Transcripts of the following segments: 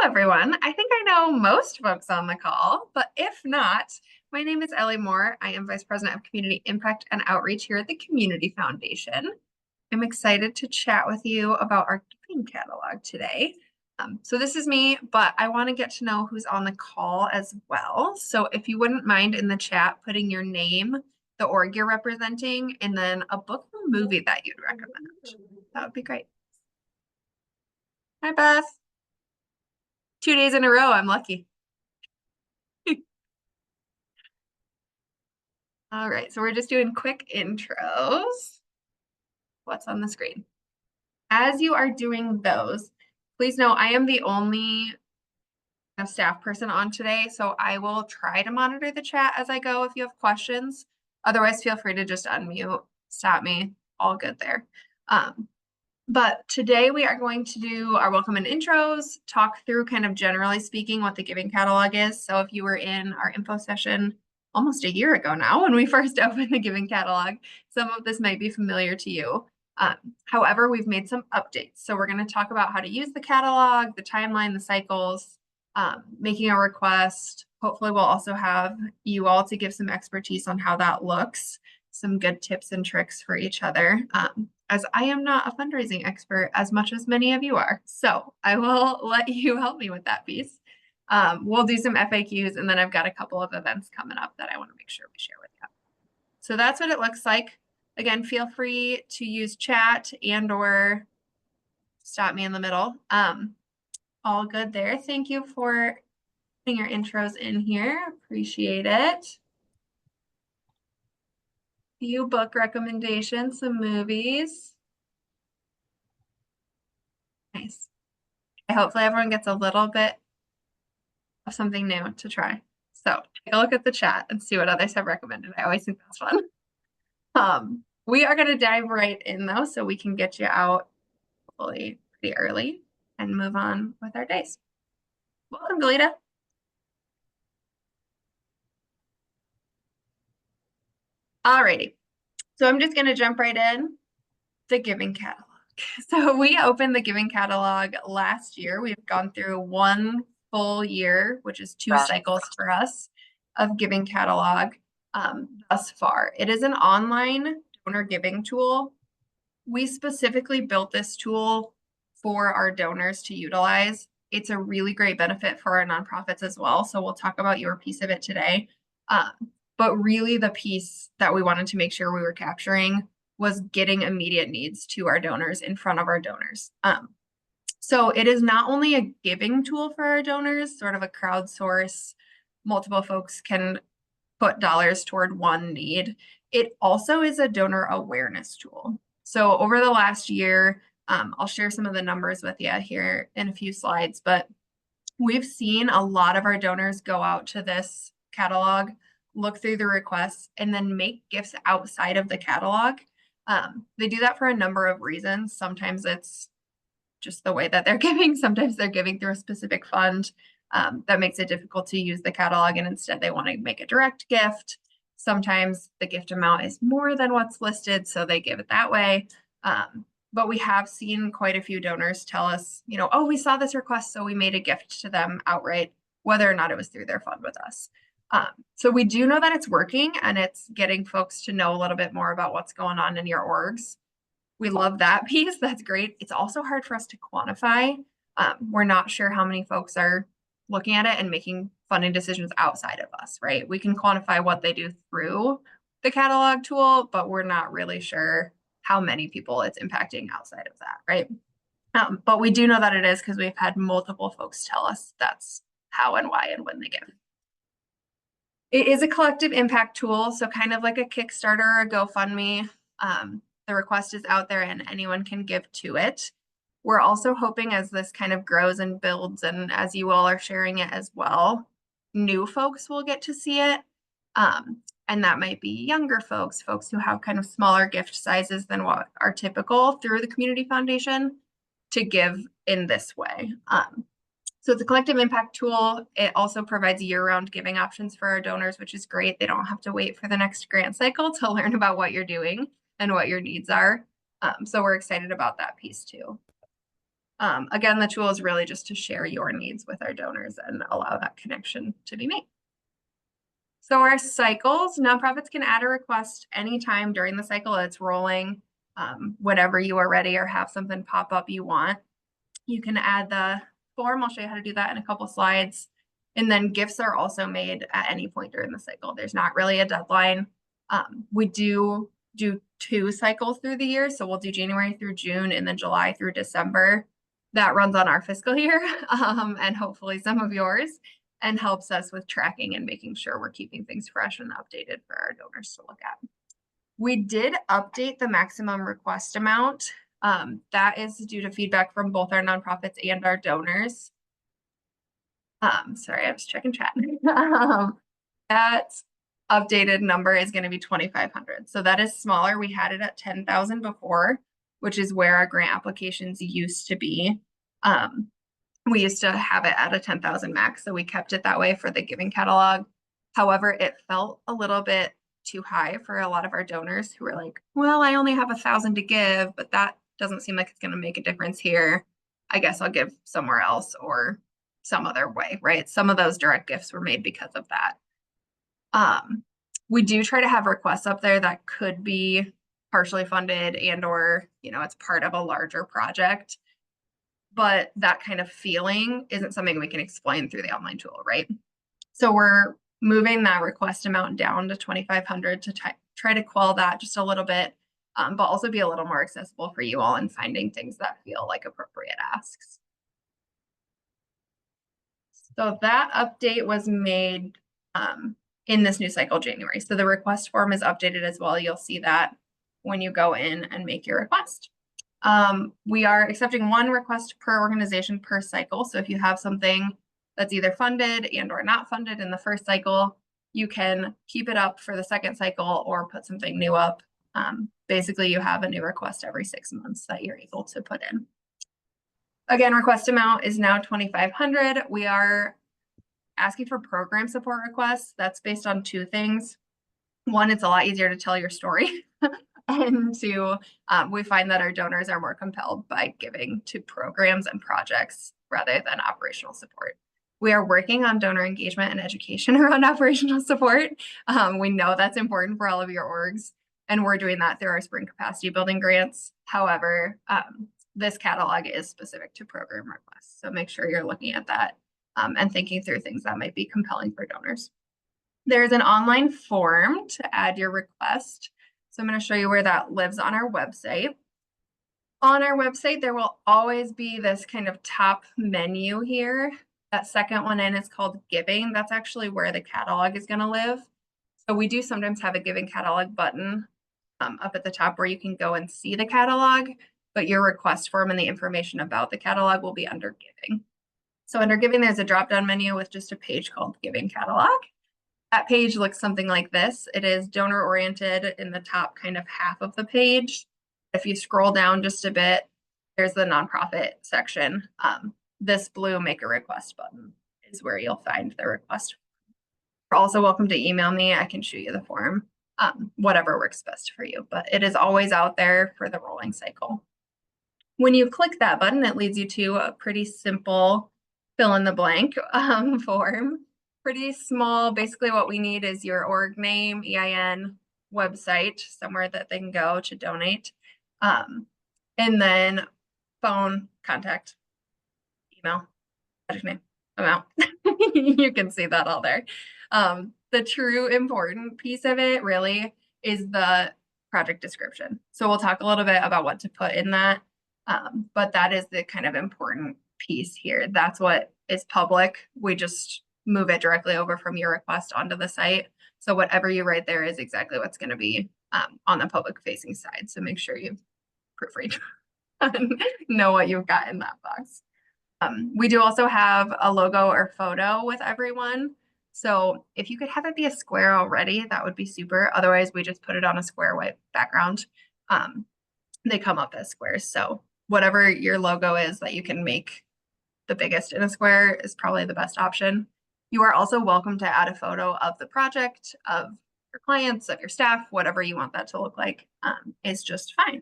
everyone. I think I know most folks on the call, but if not, my name is Ellie Moore. I am Vice President of Community Impact and Outreach here at the Community Foundation. I'm excited to chat with you about our giving catalog today. So this is me, but I want to get to know who's on the call as well. So if you wouldn't mind in the chat putting your name, the org you're representing, and then a book or movie that you'd recommend. That would be great. Hi, Beth. 2 days in a row, I'm lucky. All right, so we're just doing quick intros. What's on the screen? As you are doing those, please know I am the only staff person on today, so I will try to monitor the chat as I go if you have questions. Otherwise, feel free to just unmute, stop me, all good there. But today we are going to do our welcome and intros, talk through kind of generally speaking what the giving catalog is. So if you were in our info session almost a year ago now when we first opened the giving catalog, some of this might be familiar to you. However, we've made some updates. So we're going to talk about how to use the catalog, the timeline, the cycles, making a request. Hopefully we'll also have you all to give some expertise on how that looks, some good tips and tricks for each other. As I am not a fundraising expert as much as many of you are. So I will let you help me with that piece. We'll do some FAQs, and then I've got a couple of events coming up that I want to make sure we share with you. So that's what it looks like. Again, feel free to use chat and or stop me in the middle. All good there. Thank you for putting your intros in here. Appreciate it. Few book recommendations, some movies. Nice. Hopefully everyone gets a little bit of something new to try. So take a look at the chat and see what others have recommended. I always think that's fun. We are going to dive right in though, so we can get you out hopefully pretty early and move on with our days. Welcome, Galita. Alrighty. So I'm just going to jump right in. The giving catalog. So we opened the giving catalog last year. We've gone through one full year, which is 2 cycles for us, of giving catalog thus far. It is an online donor giving tool. We specifically built this tool for our donors to utilize. It's a really great benefit for our nonprofits as well. So we'll talk about your piece of it today. But really the piece that we wanted to make sure we were capturing was getting immediate needs to our donors in front of our donors. So it is not only a giving tool for our donors, sort of a crowdsource, multiple folks can put dollars toward one need. It also is a donor awareness tool. So over the last year, I'll share some of the numbers with you here in a few slides, but we've seen a lot of our donors go out to this catalog, look through the requests, and then make gifts outside of the catalog. They do that for a number of reasons. Sometimes it's just the way that they're giving. Sometimes they're giving through a specific fund that makes it difficult to use the catalog, and instead they want to make a direct gift. Sometimes the gift amount is more than what's listed, so they give it that way. But we have seen quite a few donors tell us, oh, we saw this request, so we made a gift to them outright, whether or not it was through their fund with us. So we do know that it's working and it's getting folks to know a little bit more about what's going on in your orgs. We love that piece. That's great. It's also hard for us to quantify. We're not sure how many folks are looking at it and making funding decisions outside of us, right? We can quantify what they do through the catalog tool, but we're not really sure how many people it's impacting outside of that, right? But we do know that it is because we've had multiple folks tell us that's how and why and when they give. It is a collective impact tool, so kind of like a Kickstarter or a GoFundMe. The request is out there and anyone can give to it. We're also hoping as this kind of grows and builds, and as you all are sharing it as well, new folks will get to see it. And that might be younger folks who have kind of smaller gift sizes than what are typical through the Community Foundation to give in this way. So it's a collective impact tool. It also provides year-round giving options for our donors, which is great. They don't have to wait for the next grant cycle to learn about what you're doing and what your needs are. So we're excited about that piece too. Again, the tool is really just to share your needs with our donors and allow that connection to be made. So our cycles, nonprofits can add a request anytime during the cycle it's rolling. Whenever you are ready or have something pop up you want, you can add the form. I'll show you how to do that in a couple slides. And then gifts are also made at any point during the cycle. There's not really a deadline. We do 2 cycles through the year. So we'll do January through June and then July through December. That runs on our fiscal year and hopefully some of yours, and helps us with tracking and making sure we're keeping things fresh and updated for our donors to look at. We did update the maximum request amount. That is due to feedback from both our nonprofits and our donors. Sorry, I was checking chat. That updated number is going to be 2,500. So that is smaller. We had it at 10,000 before, which is where our grant applications used to be. We used to have it at a 10,000 max, so we kept it that way for the giving catalog. However, it felt a little bit too high for a lot of our donors who were like, well, I only have 1,000 to give, but that doesn't seem like it's going to make a difference here. I guess I'll give somewhere else or some other way, right? Some of those direct gifts were made because of that. We do try to have requests up there that could be partially funded and or, it's part of a larger project. But that kind of feeling isn't something we can explain through the online tool, right? So we're moving that request amount down to 2,500 to try to quell that just a little bit, but also be a little more accessible for you all in finding things that feel like appropriate asks. So that update was made in this new cycle, January. So the request form is updated as well. You'll see that when you go in and make your request. We are accepting 1 request per organization per cycle. So if you have something that's either funded and or not funded in the first cycle, you can keep it up for the second cycle or put something new up. Basically, you have a new request every 6 months that you're able to put in. Again, request amount is now 2,500. We are asking for program support requests. That's based on 2 things. 1, it's a lot easier to tell your story. And 2, we find that our donors are more compelled by giving to programs and projects rather than operational support. We are working on donor engagement and education around operational support. We know that's important for all of your orgs, and we're doing that through our spring capacity building grants. However, this catalog is specific to program requests. So make sure you're looking at that and thinking through things that might be compelling for donors. There's an online form to add your request. So I'm going to show you where that lives on our website. On our website, there will always be this kind of top menu here. That second one in is called Giving. That's actually where the catalog is going to live. So we do sometimes have a Giving catalog button up at the top where you can go and see the catalog, but your request form and the information about the catalog will be under Giving. So under Giving, there's a drop-down menu with just a page called Giving Catalog. That page looks something like this. It is donor oriented in the top kind of half of the page. If you scroll down just a bit, there's the nonprofit section. This blue Make a Request button is where you'll find the request. You're also welcome to email me. I can shoot you the form, whatever works best for you, but it is always out there for the rolling cycle. When you click that button, it leads you to a pretty simple fill in the blank form. Pretty small. Basically what we need is your org name, EIN, website, somewhere that they can go to donate. And then phone, contact, email, project name, amount. You can see that all there. The true important piece of it really is the project description. So we'll talk a little bit about what to put in that. But that is the kind of important piece here. That's what is public. We just move it directly over from your request onto the site. So whatever you write there is exactly what's going to be on the public facing side. So make sure you proofread and know what you've got in that box. We do also have a logo or photo with everyone. So if you could have it be a square already, that would be super. Otherwise, we just put it on a square white background. They come up as squares. So whatever your logo is that you can make the biggest in a square is probably the best option. You are also welcome to add a photo of the project, of your clients, of your staff, whatever you want that to look like is just fine.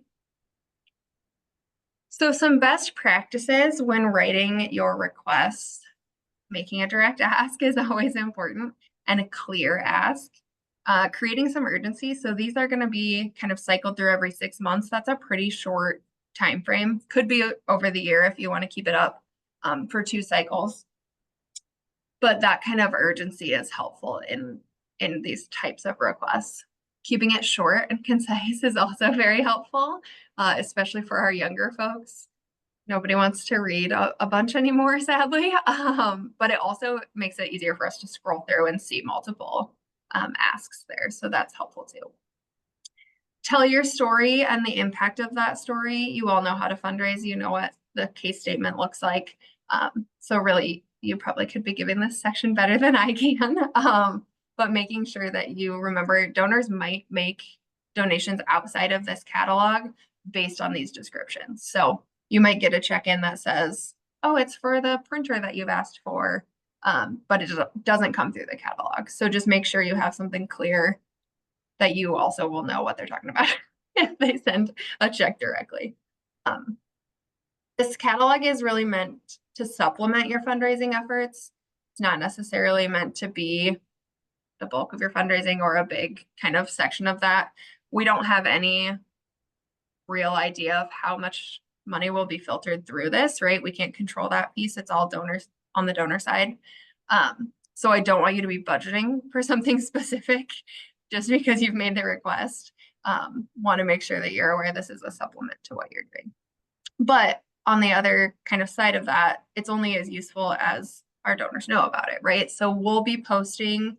So some best practices when writing your requests, making a direct ask is always important, and a clear ask. Creating some urgency. So these are going to be kind of cycled through every 6 months. That's a pretty short time frame. Could be over the year if you want to keep it up for 2 cycles. But that kind of urgency is helpful in these types of requests. Keeping it short and concise is also very helpful, especially for our younger folks. Nobody wants to read a bunch anymore, sadly. But it also makes it easier for us to scroll through and see multiple asks there. So that's helpful too. Tell your story and the impact of that story. You all know how to fundraise. You know what the case statement looks like. So really, you probably could be giving this section better than I can. But making sure that you remember donors might make donations outside of this catalog based on these descriptions. So you might get a check-in that says, oh, it's for the printer that you've asked for, but it doesn't come through the catalog. So just make sure you have something clear that you also will know what they're talking about if they send a check directly. This catalog is really meant to supplement your fundraising efforts. It's not necessarily meant to be the bulk of your fundraising or a big kind of section of that. We don't have any real idea of how much money will be filtered through this, right? We can't control that piece. It's all donors on the donor side. So I don't want you to be budgeting for something specific just because you've made the request. Want to make sure that you're aware this is a supplement to what you're doing. But on the other kind of side of that, it's only as useful as our donors know about it, right? So we'll be posting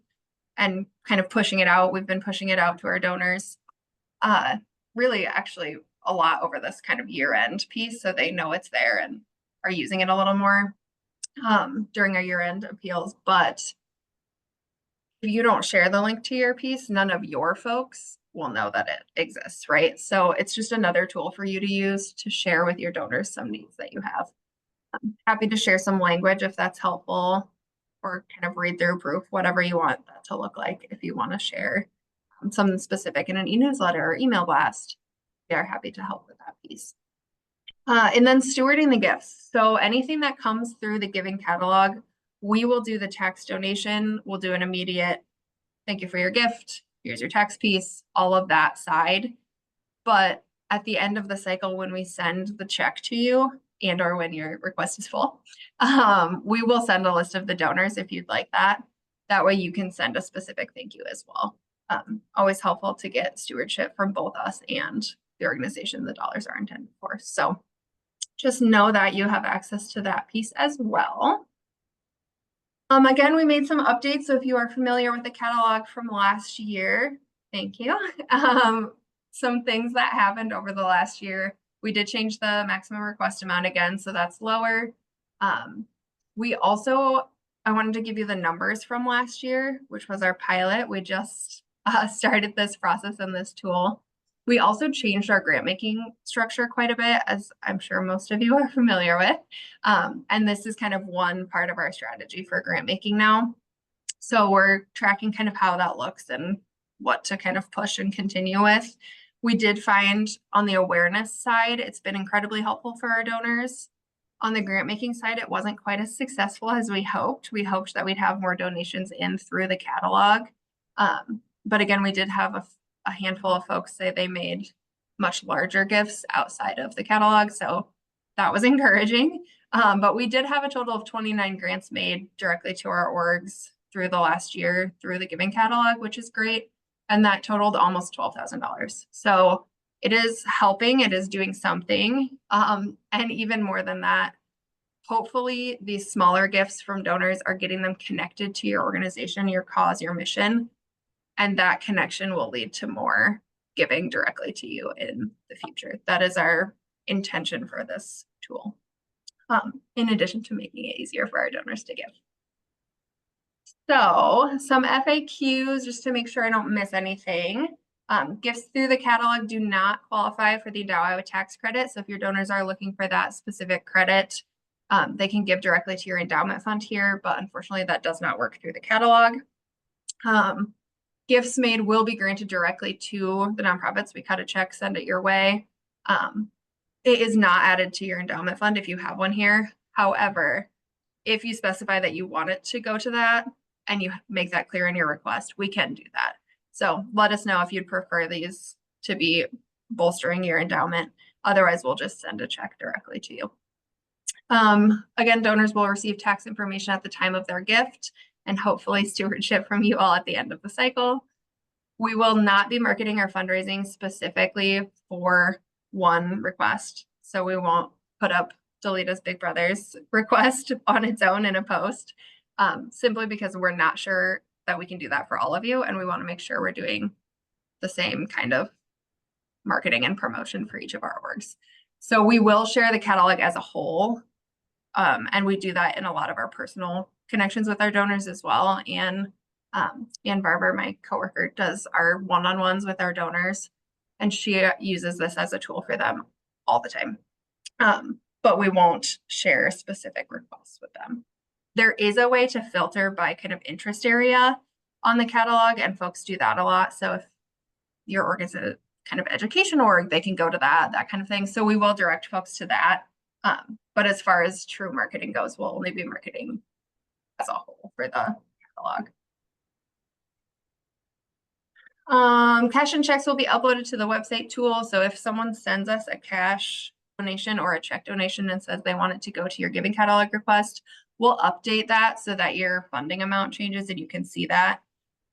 and kind of pushing it out. We've been pushing it out to our donors, really actually a lot over this kind of year-end piece, so they know it's there and are using it a little more during our year-end appeals. But if you don't share the link to your piece, none of your folks will know that it exists, right? So it's just another tool for you to use to share with your donors some needs that you have. I'm happy to share some language if that's helpful, or kind of read through proof, whatever you want that to look like. If you want to share something specific in an e-newsletter or email blast, we are happy to help with that piece. And then stewarding the gifts. So anything that comes through the giving catalog, we will do the tax donation. We'll do an immediate thank you for your gift. Here's your tax piece, all of that side. But at the end of the cycle, when we send the check to you and or when your request is full, we will send a list of the donors if you'd like that. That way you can send a specific thank you as well. Always helpful to get stewardship from both us and the organization the dollars are intended for. So just know that you have access to that piece as well. Again, we made some updates. So if you are familiar with the catalog from last year, thank you. Some things that happened over the last year. We did change the maximum request amount again, so that's lower. We also, I wanted to give you the numbers from last year, which was our pilot. We just started this process and this tool. We also changed our grant making structure quite a bit, as I'm sure most of you are familiar with. And this is kind of one part of our strategy for grant making now. So we're tracking kind of how that looks and what to kind of push and continue with. We did find on the awareness side, it's been incredibly helpful for our donors. On the grant making side, it wasn't quite as successful as we hoped. We hoped that we'd have more donations in through the catalog. But again, we did have a handful of folks say they made much larger gifts outside of the catalog. So that was encouraging. But we did have a total of 29 grants made directly to our orgs through the last year through the giving catalog, which is great. And that totaled almost $12,000. So it is helping, it is doing something. And even more than that, hopefully these smaller gifts from donors are getting them connected to your organization, your cause, your mission. And that connection will lead to more giving directly to you in the future. That is our intention for this tool, in addition to making it easier for our donors to give. So some FAQs, just to make sure I don't miss anything. Gifts through the catalog do not qualify for the Endow Iowa tax credit. So if your donors are looking for that specific credit, they can give directly to your endowment fund here, but unfortunately that does not work through the catalog. Gifts made will be granted directly to the nonprofits. We cut a check, send it your way. It is not added to your endowment fund if you have one here. However, if you specify that you want it to go to that and you make that clear in your request, we can do that. So let us know if you'd prefer these to be bolstering your endowment. Otherwise, we'll just send a check directly to you. Again, donors will receive tax information at the time of their gift and hopefully stewardship from you all at the end of the cycle. We will not be marketing our fundraising specifically for one request. So we won't put up Delita's Big Brothers request on its own in a post, simply because we're not sure that we can do that for all of you. And we want to make sure we're doing the same kind of marketing and promotion for each of our orgs. So we will share the catalog as a whole. And we do that in a lot of our personal connections with our donors as well. And Barber, my coworker, does our one-on-ones with our donors, and she uses this as a tool for them all the time. But we won't share specific requests with them. There is a way to filter by kind of interest area on the catalog, and folks do that a lot. So if your org is a kind of education org, they can go to that kind of thing. So we will direct folks to that. But as far as true marketing goes, we'll only be marketing as a whole for the catalog. Cash and checks will be uploaded to the website tool. So if someone sends us a cash donation or a check donation and says they want it to go to your giving catalog request, we'll update that so that your funding amount changes and you can see that.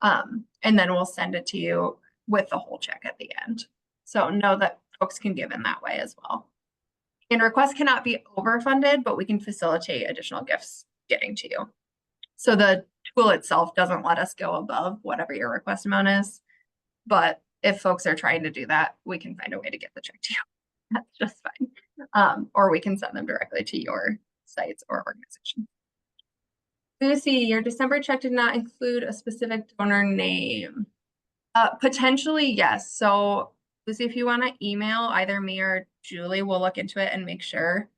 And then we'll send it to you with the whole check at the end. So know that folks can give in that way as well. And requests cannot be overfunded, but we can facilitate additional gifts getting to you. So the tool itself doesn't let us go above whatever your request amount is. But if folks are trying to do that, we can find a way to get the check to you. That's just fine. Or we can send them directly to your sites or organization. Lucy, your December check did not include a specific donor name. Potentially, yes. So Lucy, if you want to email either me or Julie, we'll look into it and make sure.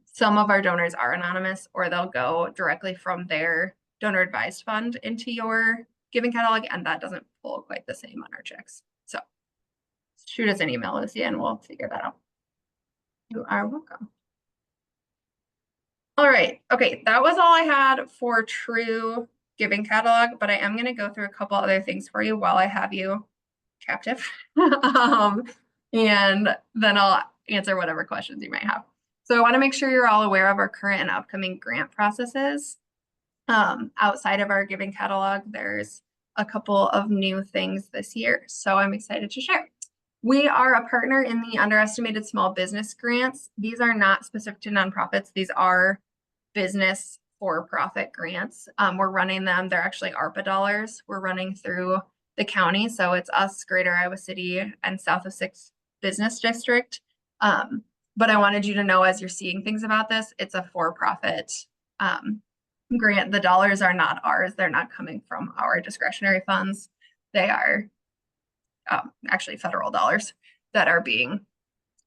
Some of our donors are anonymous, or they'll go directly from their donor advised fund into your giving catalog, and that doesn't pull quite the same on our checks. So shoot us an email, Lucy, and we'll figure that out. You are welcome. All right. Okay, that was all I had for true giving catalog, but I am going to go through a couple other things for you while I have you captive. And then I'll answer whatever questions you might have. So I want to make sure you're all aware of our current and upcoming grant processes. Outside of our giving catalog, there's a couple of new things this year, so I'm excited to share. We are a partner in the underestimated small business grants. These are not specific to nonprofits. These are business for-profit grants. We're running them. They're actually ARPA dollars. We're running through the county. So it's us, Greater Iowa City, and South of 6 Business District. But I wanted you to know, as you're seeing things about this, it's a for-profit grant. The dollars are not ours. They're not coming from our discretionary funds. They are actually federal dollars that are being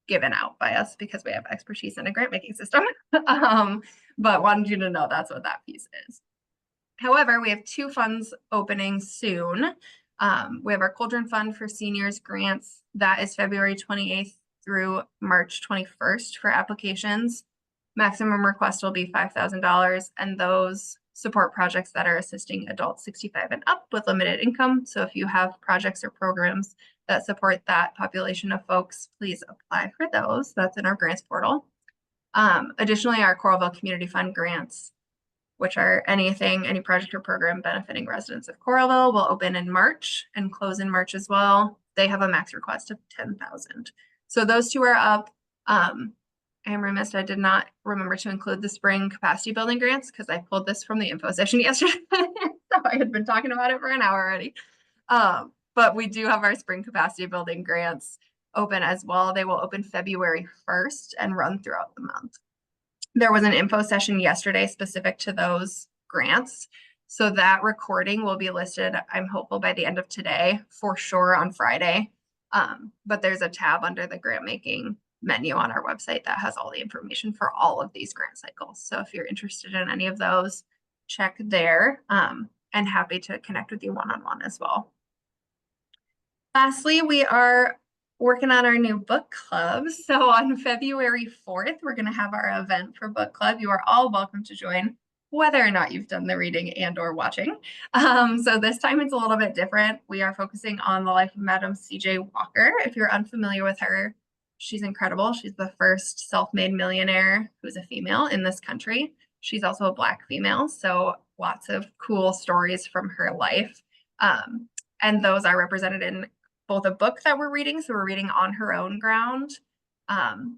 given out by us because we have expertise in a grant making system. But wanted you to know that's what that piece is. However, we have 2 funds opening soon. We have our Cauldron Fund for Seniors grants. That is February 28th through March 21st for applications. Maximum request will be $5,000, and those support projects that are assisting adults 65 and up with limited income. So if you have projects or programs that support that population of folks, please apply for those. That's in our grants portal. Additionally, our Coralville Community Fund grants, which are any project or program benefiting residents of Coralville, will open in March and close in March as well. They have a max request of $10,000. So those 2 are up. I am remiss, I did not remember to include the spring capacity building grants because I pulled this from the info session yesterday. So I had been talking about it for an hour already. But we do have our spring capacity building grants open as well. They will open February 1st and run throughout the month. There was an info session yesterday specific to those grants. So that recording will be listed, I'm hopeful, by the end of today, for sure on Friday. But there's a tab under the grant making menu on our website that has all the information for all of these grant cycles. So if you're interested in any of those, check there, and happy to connect with you one-on-one as well. Lastly, we are working on our new book club. So on February 4th, we're going to have our event for book club. You are all welcome to join, whether or not you've done the reading and or watching. So this time it's a little bit different. We are focusing on the life of Madam C.J. Walker. If you're unfamiliar with her, she's incredible. She's the first self-made millionaire who's a female in this country. She's also a Black female, so lots of cool stories from her life. And those are represented in both a book that we're reading, so we're reading On Her Own Ground,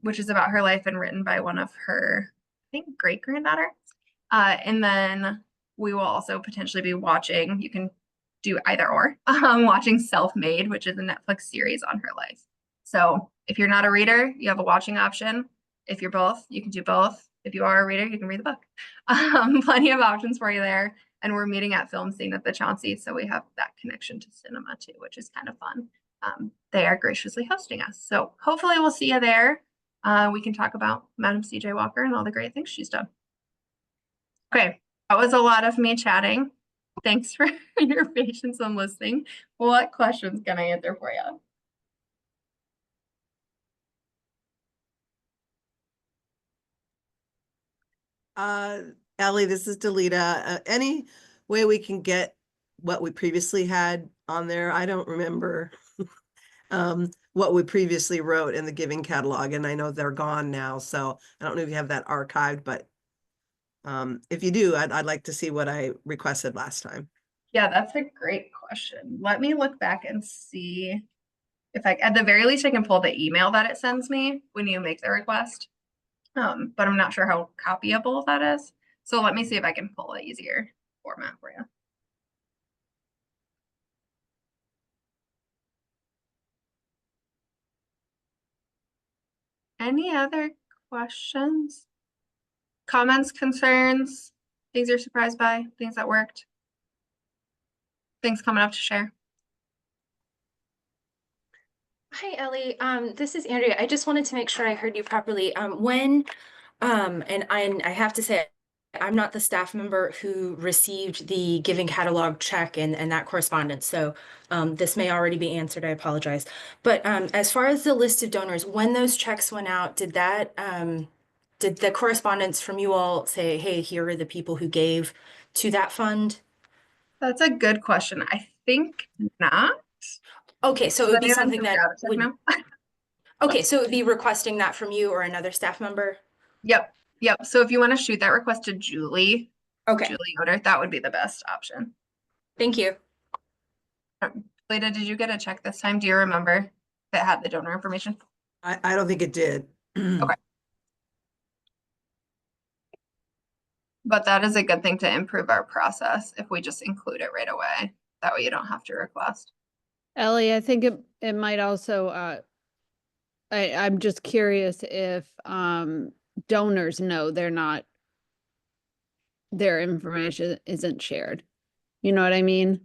which is about her life and written by one of her, I think, great-granddaughter. And then we will also potentially be watching, you can do either or, watching Self-Made, which is a Netflix series on her life. So if you're not a reader, you have a watching option. If you're both, you can do both. If you are a reader, you can read the book. Plenty of options for you there. And we're meeting at Film Scene at the Chauncey, so we have that connection to cinema too, which is kind of fun. They are graciously hosting us. So hopefully we'll see you there. We can talk about Madam C.J. Walker and all the great things she's done. Okay, that was a lot of me chatting. Thanks for your patience and listening. What questions can I answer for you? Ellie, this is Delita. Any way we can get what we previously had on there? I don't remember what we previously wrote in the Giving catalog, and I know they're gone now, so I don't know if you have that archived, but if you do, I'd like to see what I requested last time. Yeah, that's a great question. Let me look back and see if at the very least, I can pull the email that it sends me when you make the request. But I'm not sure how copyable that is. So let me see if I can pull an easier format for you. Any other questions? Comments, concerns, things you're surprised by, things that worked, things coming up to share? Hi, Ellie. This is Andrea. I just wanted to make sure I heard you properly. And I have to say, I'm not the staff member who received the Giving Catalog check and that correspondence. So this may already be answered. I apologize. But as far as the list of donors, when those checks went out, did the correspondence from you all say, hey, here are the people who gave to that fund? That's a good question. I think not. Okay, so it would be Does anyone something have that data check would. now? Okay, so it would be requesting that from you or another staff member? Yep. Yep. So if you want to shoot that request to Julie, Okay, Julie Yoder, that would be the best option. thank you. Leda, did you get a check this time? Do you remember that had the donor information? I don't think it did. Okay. But that is a good thing to improve our process if we just include it right away. That way you don't have to request. Ellie, I think it might also, I'm just curious if donors know their information isn't shared. You know what I mean?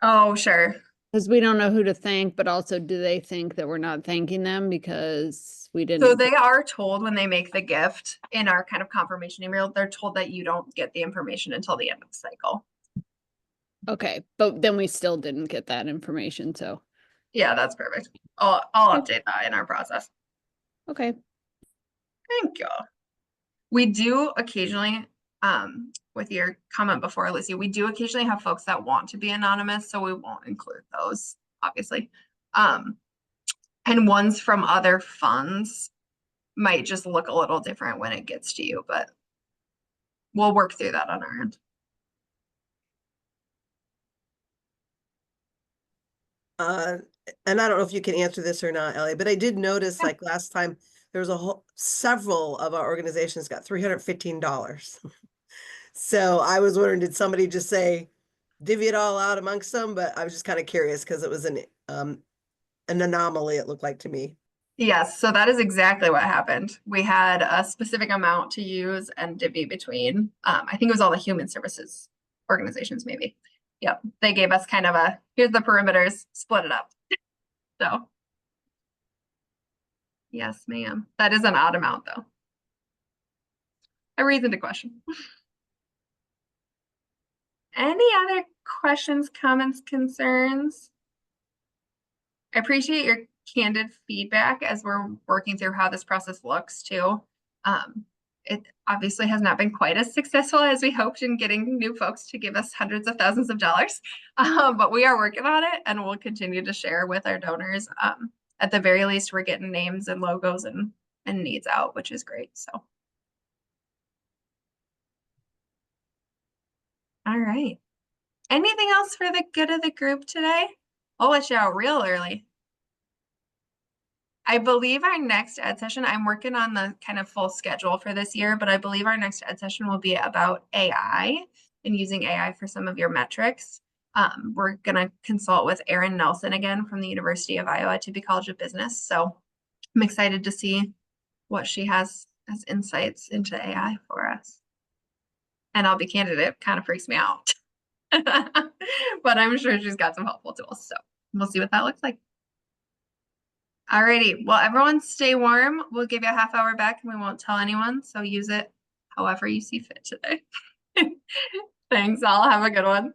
Oh, sure. Because we don't know who to thank, but also do they think that we're not thanking them because we didn't? So they are told when they make the gift in our kind of confirmation email, they're told that you don't get the information until the end of the cycle. Okay, but then we still didn't get that information, so. Yeah, that's perfect. I'll update that in our process. Okay. Thank you. We do occasionally, with your comment before, Lucy, we do occasionally have folks that want to be anonymous, so we won't include those, obviously. And ones from other funds might just look a little different when it gets to you, but we'll work through that on our end. And I don't know if you can answer this or not, Ellie, but I did notice like last time there was several of our organizations got $315. So I was wondering, did somebody just say divvy it all out amongst them? But I was just kind of curious because it was an anomaly, it looked like to me. Yes, so that is exactly what happened. We had a specific amount to use and divvy between, I think it was all the human services organizations, maybe. Yep, they gave us kind of a, here's the perimeters, split it up. So. Yes, ma'am. That is an odd amount though. A reason to question. Any other questions, comments, concerns? I appreciate your candid feedback as we're working through how this process looks too. It obviously has not been quite as successful as we hoped in getting new folks to give us hundreds of thousands of dollars. But we are working on it and we'll continue to share with our donors. At the very least, we're getting names and logos and needs out, which is great. So. All right. Anything else for the good of the group today? I'll let you out real early. I believe our next ed session, I'm working on the kind of full schedule for this year, but I believe our next ed session will be about AI and using AI for some of your metrics. We're going to consult with Erin Nelson again from the University of Iowa Tibby College of Business. So I'm excited to see what she has as insights into AI for us. And I'll be candid, it kind of freaks me out. But I'm sure she's got some helpful tools. So we'll see what that looks like. Alrighty, well, everyone stay warm. We'll give you a half hour back and we won't tell anyone. So use it however you see fit today. Thanks all. Have a good one.